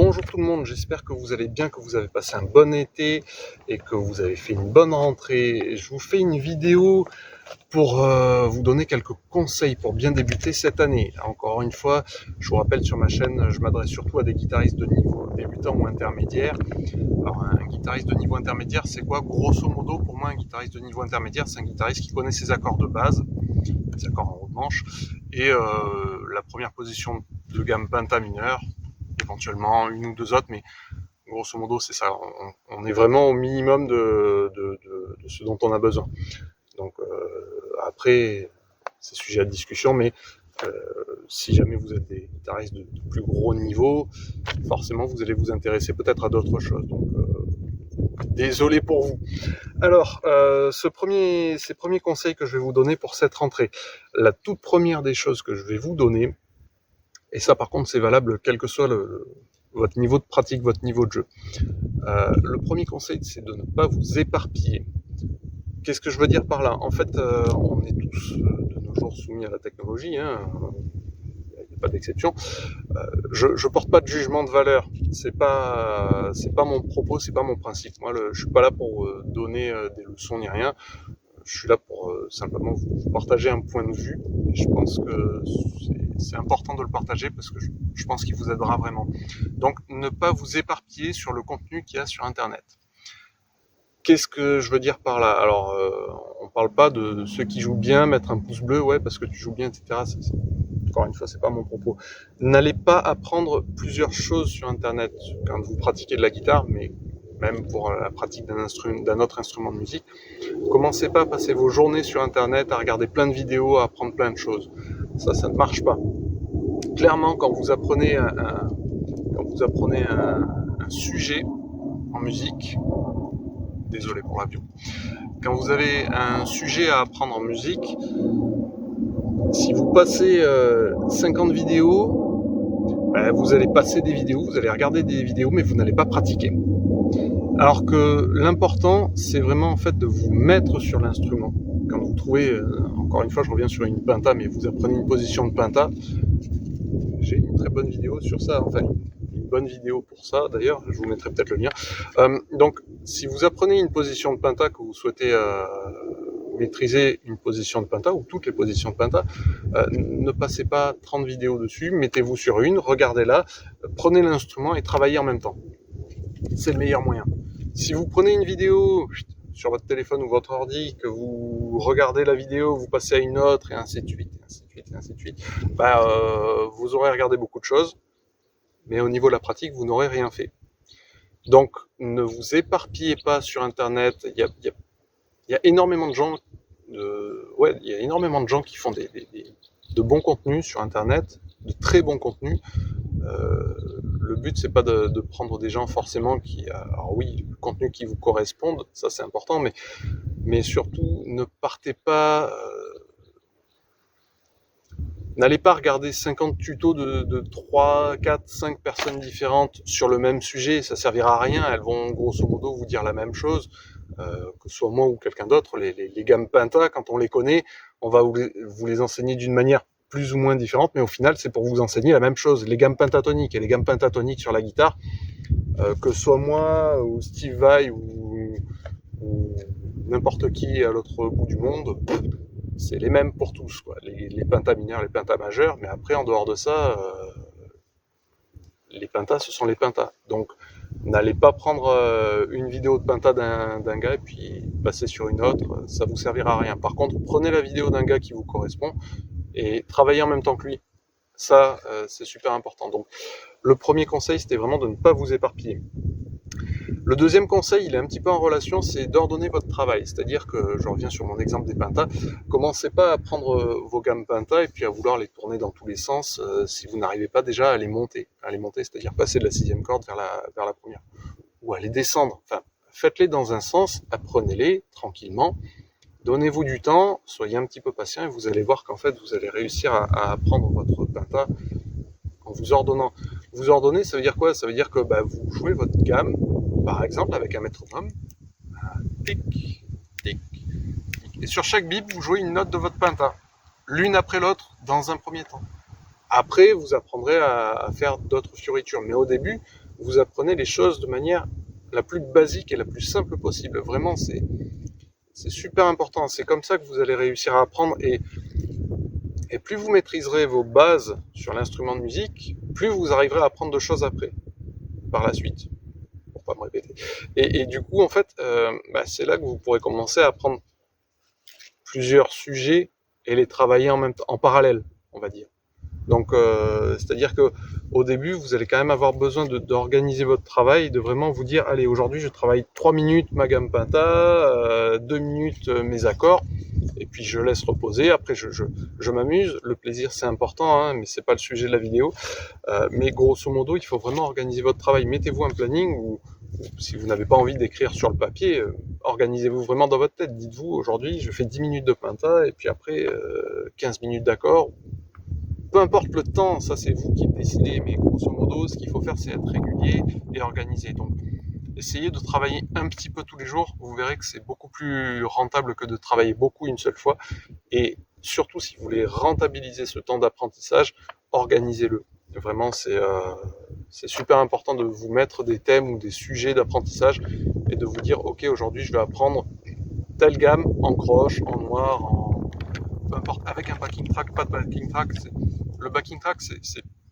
Bonjour tout le monde, j'espère que vous allez bien, que vous avez passé un bon été et que vous avez fait une bonne rentrée. Je vous fais une vidéo pour vous donner quelques conseils pour bien débuter cette année. Encore une fois, je vous rappelle, sur ma chaîne, je m'adresse surtout à des guitaristes de niveau débutant ou intermédiaire. Alors un guitariste de niveau intermédiaire, c'est quoi? Grosso modo, pour moi, un guitariste de niveau intermédiaire, c'est un guitariste qui connaît ses accords de base, les accords en haut de manche, et la première position de gamme penta mineur, éventuellement une ou deux autres, mais grosso modo c'est ça, on est vraiment au minimum de ce dont on a besoin. Donc après, c'est sujet à discussion, mais si jamais vous êtes des guitaristes de plus gros niveau, forcément vous allez vous intéresser peut-être à d'autres choses. Donc désolé pour vous. Alors, ces premiers conseils que je vais vous donner pour cette rentrée. La toute première des choses que je vais vous donner, et ça par contre c'est valable quel que soit votre niveau de pratique, votre niveau de jeu. Le premier conseil, c'est de ne pas vous éparpiller. Qu'est-ce que je veux dire par là? En fait, on est tous de nos jours soumis à la technologie, hein, il n'y a pas d'exception. Je porte pas de jugement de valeur. C'est pas mon propos, c'est pas mon principe. Moi, je suis pas là pour donner des leçons ni rien. Je suis là pour simplement vous partager un point de vue. Et je pense que c'est important de le partager parce que je pense qu'il vous aidera vraiment. Donc, ne pas vous éparpiller sur le contenu qu'il y a sur Internet. Qu'est-ce que je veux dire par là? Alors, on parle pas de ceux qui jouent bien, mettre un pouce bleu, ouais, parce que tu joues bien, etc. Encore une fois, c'est pas mon propos. N'allez pas apprendre plusieurs choses sur Internet quand vous pratiquez de la guitare, mais même pour la pratique d'un autre instrument de musique. Commencez pas à passer vos journées sur Internet, à regarder plein de vidéos, à apprendre plein de choses. Ça ne marche pas. Clairement, quand vous apprenez un sujet en musique, désolé pour l'avion, quand vous avez un sujet à apprendre en musique, si vous passez 50 vidéos, vous allez passer des vidéos, vous allez regarder des vidéos, mais vous n'allez pas pratiquer. Alors que l'important, c'est vraiment en fait de vous mettre sur l'instrument. Quand vous trouvez, encore une fois, je reviens sur une penta, mais vous apprenez une position de penta, j'ai une très bonne vidéo sur ça, enfin une bonne vidéo pour ça d'ailleurs, je vous mettrai peut-être le lien. Donc si vous apprenez une position de penta, que vous souhaitez maîtriser une position de penta ou toutes les positions de penta, ne passez pas 30 vidéos dessus, mettez-vous sur une, regardez-la, prenez l'instrument et travaillez en même temps. C'est le meilleur moyen. Si vous prenez une vidéo sur votre téléphone ou votre ordi, que vous regardez la vidéo, vous passez à une autre, et ainsi de suite, vous aurez regardé beaucoup de choses, mais au niveau de la pratique, vous n'aurez rien fait. Donc, ne vous éparpillez pas sur Internet. Il y a énormément de gens, qui font de bons contenus sur Internet, de très bons contenus. Le but, c'est pas de prendre des gens forcément alors oui, le contenu qui vous corresponde, ça c'est important, mais surtout, ne partez pas, n'allez pas regarder 50 tutos de 3, 4, 5 personnes différentes sur le même sujet, ça servira à rien, elles vont grosso modo vous dire la même chose, que ce soit moi ou quelqu'un d'autre. Les gammes penta, quand on les connaît, on va vous les enseigner d'une manière plus ou moins différente, mais au final, c'est pour vous enseigner la même chose. Les gammes pentatoniques et les gammes pentatoniques sur la guitare, que ce soit moi ou Steve Vai ou n'importe qui à l'autre bout du monde, c'est les mêmes pour tous, quoi. Les pentas mineurs, les pentas majeurs, mais après, en dehors de ça, les pentas, ce sont les pentas. Donc, n'allez pas prendre une vidéo de penta d'un gars et puis passer sur une autre, ça vous servira à rien. Par contre, prenez la vidéo d'un gars qui vous correspond et travaillez en même temps que lui. Ça, c'est super important. Donc, le premier conseil, c'était vraiment de ne pas vous éparpiller. Le deuxième conseil, il est un petit peu en relation, c'est d'ordonner votre travail. C'est-à-dire que, je reviens sur mon exemple des pentas, commencez pas à prendre vos gammes pentas et puis à vouloir les tourner dans tous les sens si vous n'arrivez pas déjà à les monter. C'est-à-dire passer de la 6e corde vers la première. Ou à les descendre. Enfin, faites-les dans un sens, apprenez-les tranquillement. Donnez-vous du temps, soyez un petit peu patient et vous allez voir qu'en fait, vous allez réussir à apprendre votre penta en vous ordonnant. Vous ordonnez, ça veut dire quoi? Ça veut dire que vous jouez votre gamme, par exemple, avec un métronome. Tic, tic, tic. Et sur chaque bip, vous jouez une note de votre penta. L'une après l'autre, dans un premier temps. Après, vous apprendrez à faire d'autres fioritures. Mais au début, vous apprenez les choses de manière la plus basique et la plus simple possible. Vraiment, c'est super important. C'est comme ça que vous allez réussir à apprendre. Et plus vous maîtriserez vos bases sur l'instrument de musique, plus vous arriverez à apprendre de choses après, par la suite, pour pas me répéter. Et du coup, en fait, c'est là que vous pourrez commencer à apprendre plusieurs sujets et les travailler en parallèle, on va dire. Donc, c'est-à-dire que au début, vous allez quand même avoir besoin d'organiser votre travail, de vraiment vous dire, allez, aujourd'hui, je travaille 3 minutes ma gamme penta, 2 minutes mes accords, et puis je laisse reposer. Après, je m'amuse. Le plaisir, c'est important, hein, mais c'est pas le sujet de la vidéo. Mais grosso modo, il faut vraiment organiser votre travail. Mettez-vous un planning ou si vous n'avez pas envie d'écrire sur le papier, organisez-vous vraiment dans votre tête. Dites-vous, aujourd'hui, je fais 10 minutes de penta, et puis après, 15 minutes d'accord. Peu importe le temps, ça c'est vous qui décidez, mais grosso modo, ce qu'il faut faire, c'est être régulier et organisé. Donc, essayez de travailler un petit peu tous les jours. Vous verrez que c'est beaucoup plus rentable que de travailler beaucoup une seule fois. Et surtout, si vous voulez rentabiliser ce temps d'apprentissage, organisez-le. Vraiment, c'est super important de vous mettre des thèmes ou des sujets d'apprentissage et de vous dire, ok, aujourd'hui, je vais apprendre telle gamme en croche, en noir, peu importe, avec un backing track, pas de backing track. Le backing track,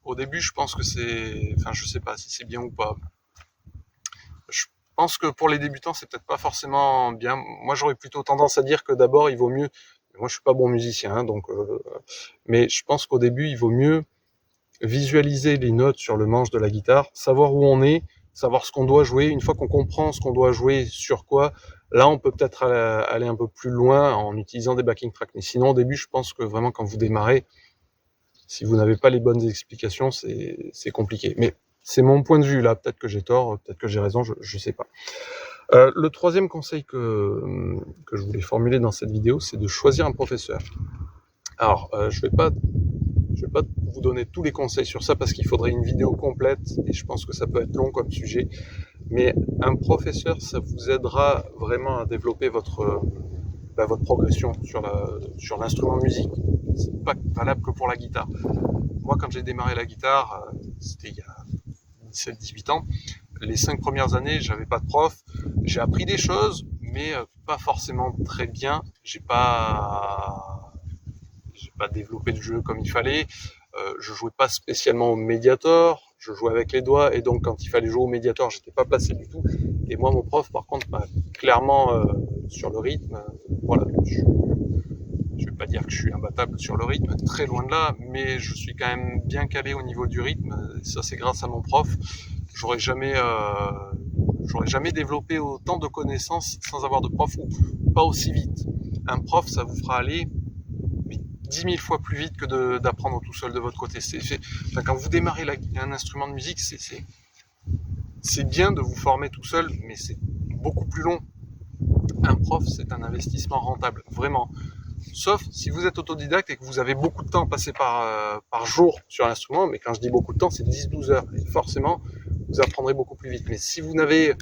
au début, je pense que je sais pas si c'est bien ou pas. Je pense que pour les débutants, c'est peut-être pas forcément bien. Moi, j'aurais plutôt tendance à dire que d'abord, il vaut mieux. Moi, je suis pas bon musicien, hein, donc. Mais je pense qu'au début, il vaut mieux visualiser les notes sur le manche de la guitare, savoir où on est, savoir ce qu'on doit jouer. Une fois qu'on comprend ce qu'on doit jouer sur quoi, là, on peut peut-être aller un peu plus loin en utilisant des backing tracks. Mais sinon, au début, je pense que vraiment, quand vous démarrez, si vous n'avez pas les bonnes explications, c'est compliqué. Mais c'est mon point de vue, là. Peut-être que j'ai tort, peut-être que j'ai raison, je sais pas. Le troisième conseil que je voulais formuler dans cette vidéo, c'est de choisir un professeur. Alors, je vais pas vous donner tous les conseils sur ça parce qu'il faudrait une vidéo complète et je pense que ça peut être long comme sujet. Mais un professeur, ça vous aidera vraiment à développer votre progression sur l'instrument de musique. C'est pas valable que pour la guitare. Moi, quand j'ai démarré la guitare, c'était il y a 17-18 ans. Les 5 premières années, j'avais pas de prof. J'ai appris des choses, mais pas forcément très bien. J'ai pas développé le jeu comme il fallait. Je jouais pas spécialement au Mediator, je jouais avec les doigts et donc quand il fallait jouer au Mediator, j'étais pas placé du tout. Et moi, mon prof, par contre, m'a clairement sur le rythme, voilà, je vais pas dire que je suis imbattable sur le rythme, très loin de là, mais je suis quand même bien calé au niveau du rythme. Ça, c'est grâce à mon prof. J'aurais jamais développé autant de connaissances sans avoir de prof ou pas aussi vite. Un prof, ça vous fera aller 10 000 fois plus vite que d'apprendre tout seul de votre côté. Quand vous démarrez un instrument de musique, c'est bien de vous former tout seul, mais c'est beaucoup plus long. Un prof, c'est un investissement rentable, vraiment. Sauf si vous êtes autodidacte et que vous avez beaucoup de temps passé par jour sur l'instrument, mais quand je dis beaucoup de temps, c'est 10-12 heures. Et forcément, vous apprendrez beaucoup plus vite. Mais si vous n'avez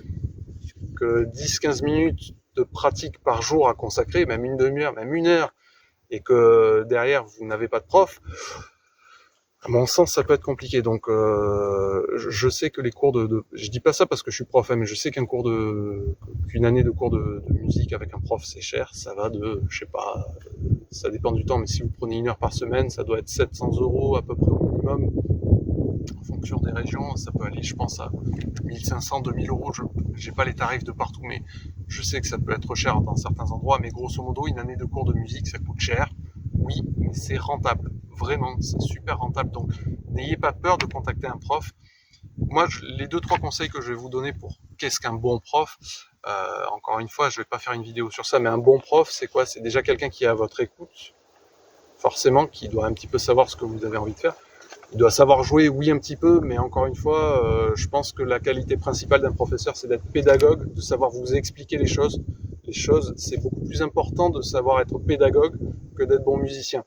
que 10-15 minutes de pratique par jour à consacrer, même une demi-heure, même une heure, et que derrière vous n'avez pas de prof, à mon sens ça peut être compliqué. Donc je sais que les cours je dis pas ça parce que je suis prof, mais je sais qu'une année de cours de musique avec un prof c'est cher, ça va je sais pas, ça dépend du temps, mais si vous prenez 1 heure par semaine, ça doit être 700 € à peu près au minimum. En fonction des régions, ça peut aller, je pense, à 1500, 2000 €. Je n'ai pas les tarifs de partout, mais je sais que ça peut être cher dans certains endroits. Mais grosso modo, une année de cours de musique, ça coûte cher. Oui, mais c'est rentable. Vraiment, c'est super rentable. Donc, n'ayez pas peur de contacter un prof. Moi, les 2-3 conseils que je vais vous donner pour qu'est-ce qu'un bon prof, encore une fois, je vais pas faire une vidéo sur ça, mais un bon prof, c'est quoi? C'est déjà quelqu'un qui est à votre écoute, forcément, qui doit un petit peu savoir ce que vous avez envie de faire. Il doit savoir jouer, oui, un petit peu, mais encore une fois, je pense que la qualité principale d'un professeur, c'est d'être pédagogue, de savoir vous expliquer les choses. Les choses, c'est beaucoup plus important de savoir être pédagogue que d'être bon musicien.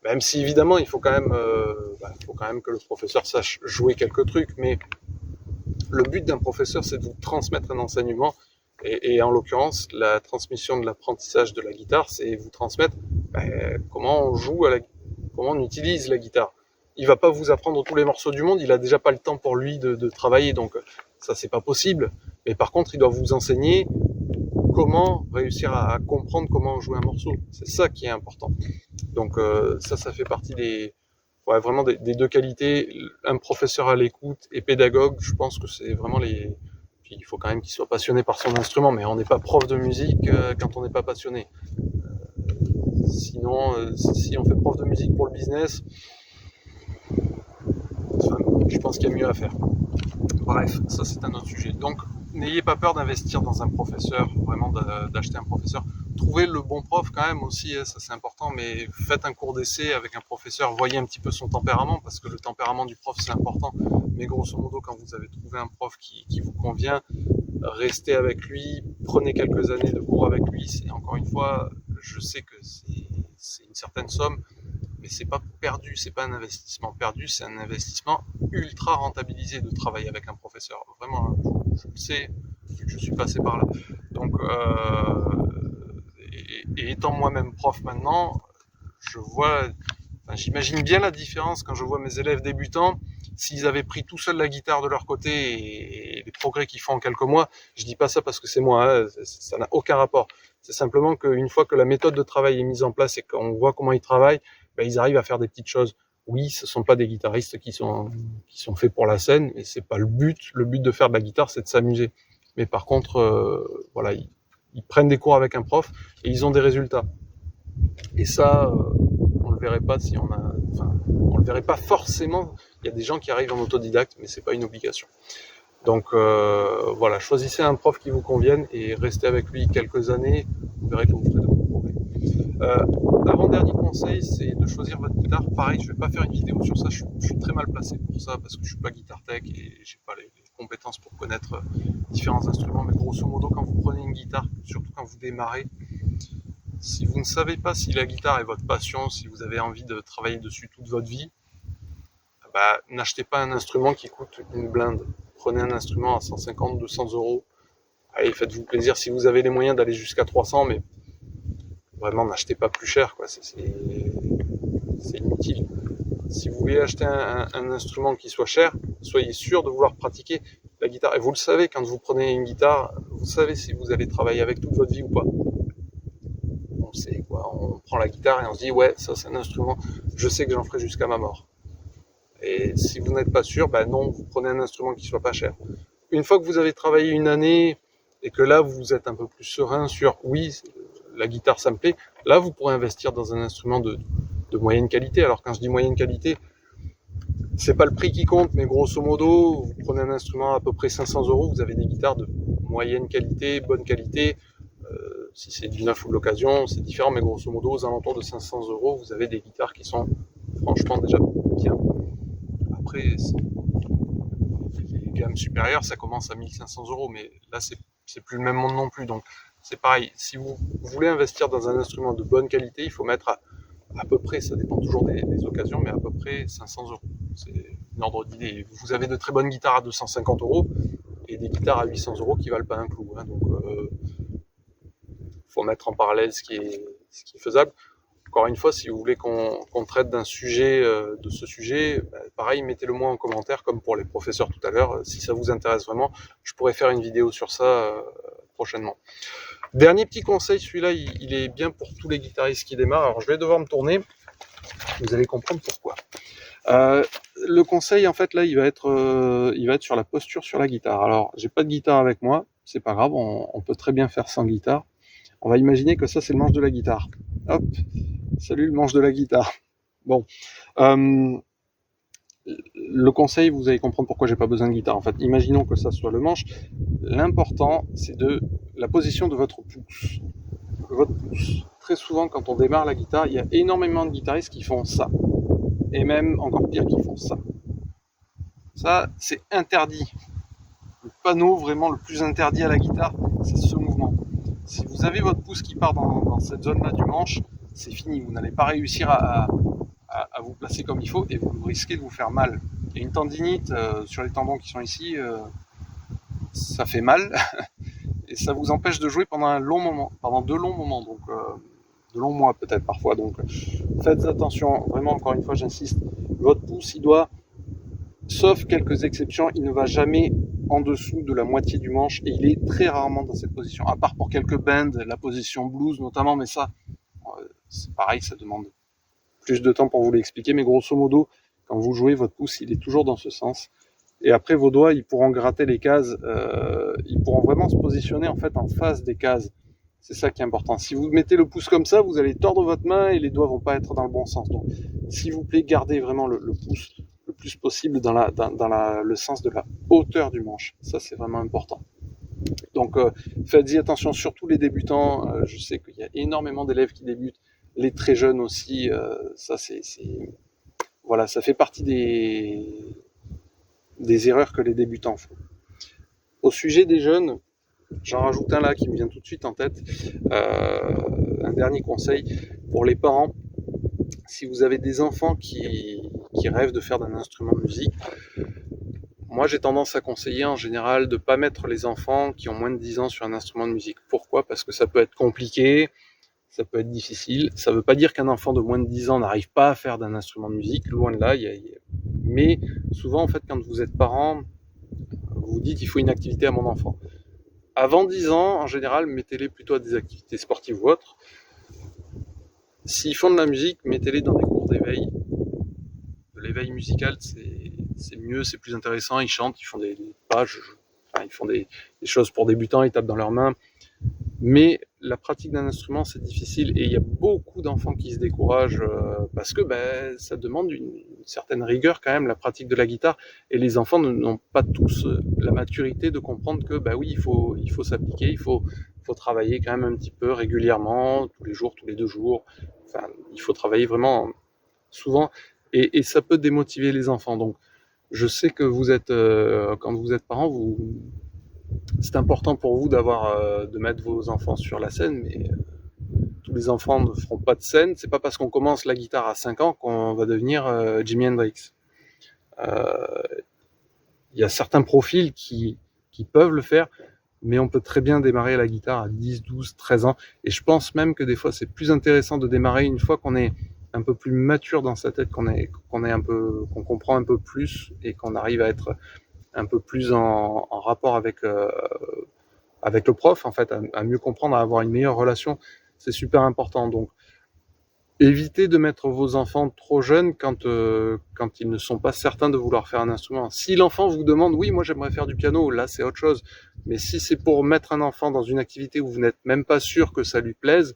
Même si, évidemment, il faut quand même que le professeur sache jouer quelques trucs, mais le but d'un professeur, c'est de vous transmettre un enseignement. Et en l'occurrence, la transmission de l'apprentissage de la guitare, c'est vous transmettre comment on joue comment on utilise la guitare. il va pas vous apprendre tous les morceaux du monde, il a déjà pas le temps pour lui de travailler, donc ça c'est pas possible. Mais par contre, il doit vous enseigner comment réussir à comprendre comment jouer un morceau. C'est ça qui est important. Donc ça fait partie vraiment des deux qualités. Un professeur à l'écoute et pédagogue, je pense que c'est vraiment les... Puis il faut quand même qu'il soit passionné par son instrument, mais on n'est pas prof de musique quand on n'est pas passionné. Sinon, si on fait prof de musique pour le business, enfin, je pense qu'il y a mieux à faire. Bref, ça c'est un autre sujet. Donc, n'ayez pas peur d'investir dans un professeur, vraiment d'acheter un professeur. Trouvez le bon prof quand même aussi, ça c'est important, mais faites un cours d'essai avec un professeur, voyez un petit peu son tempérament, parce que le tempérament du prof c'est important. Mais grosso modo, quand vous avez trouvé un prof qui vous convient, restez avec lui, prenez quelques années de cours avec lui. C'est encore une fois, je sais que c'est une certaine somme, mais c'est pas perdu, c'est pas un investissement perdu, c'est un investissement ultra rentabilisé de travailler avec un professeur. Vraiment, je le sais, vu que je suis passé par là. Donc, et étant moi-même prof maintenant, je vois, enfin, j'imagine bien la différence quand je vois mes élèves débutants. S'ils avaient pris tout seul la guitare de leur côté et les progrès qu'ils font en quelques mois, je dis pas ça parce que c'est moi, hein, ça n'a aucun rapport. C'est simplement qu'une fois que la méthode de travail est mise en place et qu'on voit comment ils travaillent, ben, ils arrivent à faire des petites choses. Oui, ce sont pas des guitaristes qui sont faits pour la scène, et c'est pas le but. Le but de faire de la guitare, c'est de s'amuser. Mais par contre, voilà, ils prennent des cours avec un prof et ils ont des résultats. Et ça, on le verrait pas si on a, enfin, on le verrait pas forcément. Il y a des gens qui arrivent en autodidacte, mais c'est pas une obligation. Donc voilà, choisissez un prof qui vous convienne et restez avec lui quelques années. Vous verrez que vous ferez de bons progrès. Avant-dernier conseil, c'est de choisir votre guitare. Pareil, je vais pas faire une vidéo sur ça, je suis très mal placé pour ça parce que je suis pas guitare tech et j'ai pas les compétences pour connaître différents instruments. Mais grosso modo, quand vous prenez une guitare, surtout quand vous démarrez, si vous ne savez pas si la guitare est votre passion, si vous avez envie de travailler dessus toute votre vie, bah, n'achetez pas un instrument qui coûte une blinde. Prenez un instrument à 150, 200 euros. Allez, faites-vous plaisir si vous avez les moyens d'aller jusqu'à 300, mais vraiment n'achetez pas plus cher, quoi. C'est inutile. Si vous voulez acheter un instrument qui soit cher, soyez sûr de vouloir pratiquer la guitare. Et vous le savez, quand vous prenez une guitare, vous savez si vous allez travailler avec toute votre vie ou pas. On sait, quoi. On prend la guitare et on se dit, ouais, ça c'est un instrument, je sais que j'en ferai jusqu'à ma mort. Et si vous n'êtes pas sûr, ben non, vous prenez un instrument qui soit pas cher. Une fois que vous avez travaillé une année et que là vous êtes un peu plus serein sur oui, la guitare ça me plaît, là vous pourrez investir dans un instrument de moyenne qualité. Alors quand je dis moyenne qualité, c'est pas le prix qui compte, mais grosso modo, vous prenez un instrument à peu près 500 euros, vous avez des guitares de moyenne qualité, bonne qualité. Si c'est du neuf ou de l'occasion, c'est différent, mais grosso modo, aux alentours de 500 euros, vous avez des guitares qui sont franchement déjà bien. Après, les gammes supérieures, ça commence à 1500 euros, mais là, c'est plus le même monde non plus. Donc, c'est pareil. Si vous voulez investir dans un instrument de bonne qualité, il faut mettre à peu près, ça dépend toujours des occasions, mais à peu près 500 euros. C'est une ordre d'idée. Vous avez de très bonnes guitares à 250 euros et des guitares à 800 euros qui valent pas un clou. Hein. Donc, faut mettre en parallèle ce qui est faisable. Encore une fois, si vous voulez qu'on traite d'un sujet, de ce sujet, pareil, mettez-le moi en commentaire, comme pour les professeurs tout à l'heure. Si ça vous intéresse vraiment, je pourrais faire une vidéo sur ça prochainement. Dernier petit conseil, celui-là, il est bien pour tous les guitaristes qui démarrent. Alors, je vais devoir me tourner. Vous allez comprendre pourquoi. Le conseil, en fait, là, il va être sur la posture sur la guitare. Alors, j'ai pas de guitare avec moi, c'est pas grave, on peut très bien faire sans guitare. On va imaginer que ça, c'est le manche de la guitare. Hop, salut le manche de la guitare. Bon, le conseil, vous allez comprendre pourquoi j'ai pas besoin de guitare. En fait, imaginons que ça soit le manche. L'important, c'est la position de votre pouce. Votre pouce. Très souvent, quand on démarre la guitare, il y a énormément de guitaristes qui font ça. Et même encore pire, qui font ça. Ça, c'est interdit. Le panneau vraiment le plus interdit à la guitare, c'est ce mouvement. Si vous avez votre pouce qui part dans cette zone-là du manche, c'est fini. Vous n'allez pas réussir à vous placer comme il faut et vous risquez de vous faire mal. Il y a une tendinite sur les tendons qui sont ici, ça fait mal et ça vous empêche de jouer pendant un long moment, pendant de longs moments, donc de longs mois peut-être parfois. Donc faites attention, vraiment encore une fois j'insiste, Votre pouce, il doit, sauf quelques exceptions, il ne va jamais en dessous de la moitié du manche et il est très rarement dans cette position, à part pour quelques bends, la position blues notamment, mais ça, c'est pareil, ça demande plus de temps pour vous l'expliquer, mais grosso modo, quand vous jouez, votre pouce, il est toujours dans ce sens. Et après, vos doigts, ils pourront gratter les cases, ils pourront vraiment se positionner en fait en face des cases. C'est ça qui est important. Si vous mettez le pouce comme ça, vous allez tordre votre main et les doigts vont pas être dans le bon sens. Donc, s'il vous plaît, gardez vraiment le pouce le plus possible dans le sens de la hauteur du manche. Ça, c'est vraiment important. Donc, faites-y attention, surtout les débutants. Je sais qu'il y a énormément d'élèves qui débutent, les très jeunes aussi. Ça, voilà, ça fait partie des erreurs que les débutants font. Au sujet des jeunes, j'en rajoute un là qui me vient tout de suite en tête. Un dernier conseil pour les parents. Si vous avez des enfants qui rêvent de faire d'un instrument de musique, moi j'ai tendance à conseiller en général de ne pas mettre les enfants qui ont moins de 10 ans sur un instrument de musique. Pourquoi ? Parce que ça peut être compliqué, ça peut être difficile. Ça ne veut pas dire qu'un enfant de moins de 10 ans n'arrive pas à faire d'un instrument de musique, loin de là. Mais souvent en fait quand vous êtes parent, vous dites il faut une activité à mon enfant. Avant 10 ans, en général, mettez-les plutôt à des activités sportives ou autres. S'ils font de la musique, mettez-les dans des cours d'éveil. L'éveil musical, c'est mieux, c'est plus intéressant. Ils chantent, ils font des pages, ils font des choses pour débutants, ils tapent dans leurs mains. Mais la pratique d'un instrument, c'est difficile et il y a beaucoup d'enfants qui se découragent parce que ça demande une certaine rigueur quand même, la pratique de la guitare. Et les enfants n'ont pas tous la maturité de comprendre que oui, il faut s'appliquer, il faut travailler quand même un petit peu régulièrement, tous les jours, tous les 2 jours. Enfin, il faut travailler vraiment souvent et ça peut démotiver les enfants. Donc, je sais que vous êtes, quand vous êtes parent, c'est important pour vous de mettre vos enfants sur la scène, mais tous les enfants ne feront pas de scène. C'est pas parce qu'on commence la guitare à 5 ans qu'on va devenir Jimi Hendrix. Il y a certains profils qui peuvent le faire, mais on peut très bien démarrer la guitare à 10, 12, 13 ans. Et je pense même que des fois, c'est plus intéressant de démarrer une fois qu'on est un peu plus mature dans sa tête, qu'on comprend un peu plus et qu'on arrive à être un peu plus en rapport avec le prof, en fait, à mieux comprendre, à avoir une meilleure relation. C'est super important. Donc, évitez de mettre vos enfants trop jeunes quand ils ne sont pas certains de vouloir faire un instrument. Si l'enfant vous demande « oui, moi j'aimerais faire du piano », là c'est autre chose. Mais si c'est pour mettre un enfant dans une activité où vous n'êtes même pas sûr que ça lui plaise,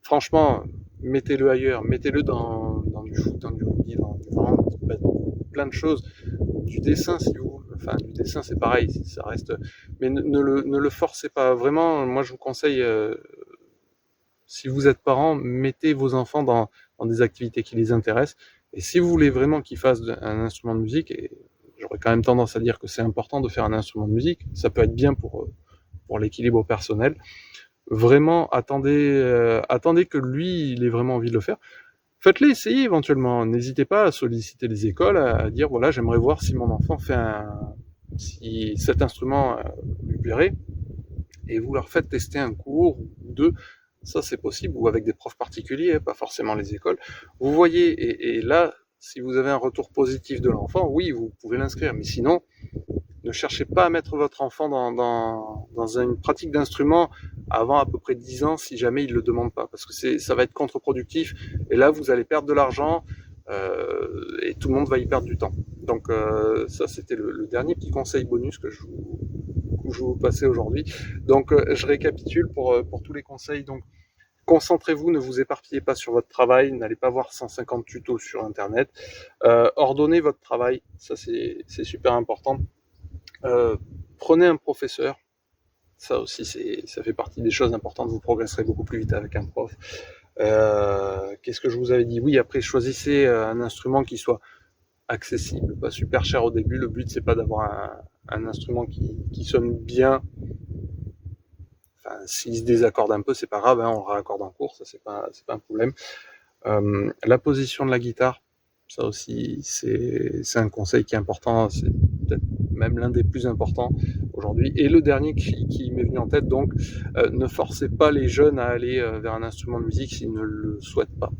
franchement, mettez-le ailleurs. Mettez-le dans du foot, dans du rugby, dans plein de choses. Du dessin, du dessin c'est pareil, ça reste. Mais ne le forcez pas. Vraiment, moi je vous conseille, si vous êtes parent, mettez vos enfants dans des activités qui les intéressent. Et si vous voulez vraiment qu'ils fassent un instrument de musique, et j'aurais quand même tendance à dire que c'est important de faire un instrument de musique, ça peut être bien pour l'équilibre personnel. Vraiment, attendez que lui, il ait vraiment envie de le faire. Faites-les essayer éventuellement. N'hésitez pas à solliciter les écoles, à dire voilà, j'aimerais voir si mon enfant si cet instrument lui plairait. Et vous leur faites tester un cours ou 2. Ça, c'est possible, ou avec des profs particuliers, pas forcément les écoles. Vous voyez, et là, si vous avez un retour positif de l'enfant, oui, vous pouvez l'inscrire. Mais sinon, ne cherchez pas à mettre votre enfant dans une pratique d'instrument avant à peu près 10 ans si jamais il ne le demande pas. Parce que ça va être contre-productif. Et là, vous allez perdre de l'argent et tout le monde va y perdre du temps. Donc ça, c'était le dernier petit conseil bonus que je vous passais aujourd'hui. Donc je récapitule pour tous les conseils. Donc, concentrez-vous, ne vous éparpillez pas sur votre travail, n'allez pas voir 150 tutos sur Internet. Ordonnez votre travail, ça c'est super important. Prenez un professeur, ça aussi ça fait partie des choses importantes, vous progresserez beaucoup plus vite avec un prof. Qu'est-ce que je vous avais dit ? Oui, après choisissez un instrument qui soit accessible, pas super cher au début. Le but c'est pas d'avoir un instrument qui sonne bien. Enfin, s'il se désaccorde un peu, c'est pas grave, on le réaccorde en cours, ça c'est pas un problème. La position de la guitare, ça aussi c'est un conseil qui est important, c'est peut-être même l'un des plus importants aujourd'hui. Et le dernier qui m'est venu en tête, donc ne forcez pas les jeunes à aller vers un instrument de musique s'ils ne le souhaitent pas.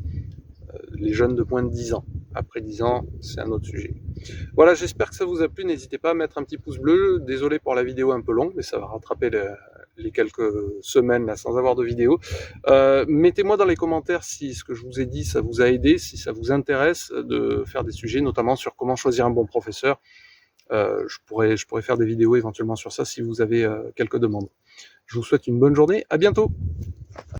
Les jeunes de moins de 10 ans. Après 10 ans, c'est un autre sujet. Voilà, j'espère que ça vous a plu. N'hésitez pas à mettre un petit pouce bleu. Désolé pour la vidéo un peu longue, mais ça va rattraper les quelques semaines là, sans avoir de vidéo. Mettez-moi dans les commentaires si ce que je vous ai dit, ça vous a aidé, si ça vous intéresse de faire des sujets, notamment sur comment choisir un bon professeur. Je pourrais faire des vidéos éventuellement sur ça si vous avez quelques demandes. Je vous souhaite une bonne journée, à bientôt!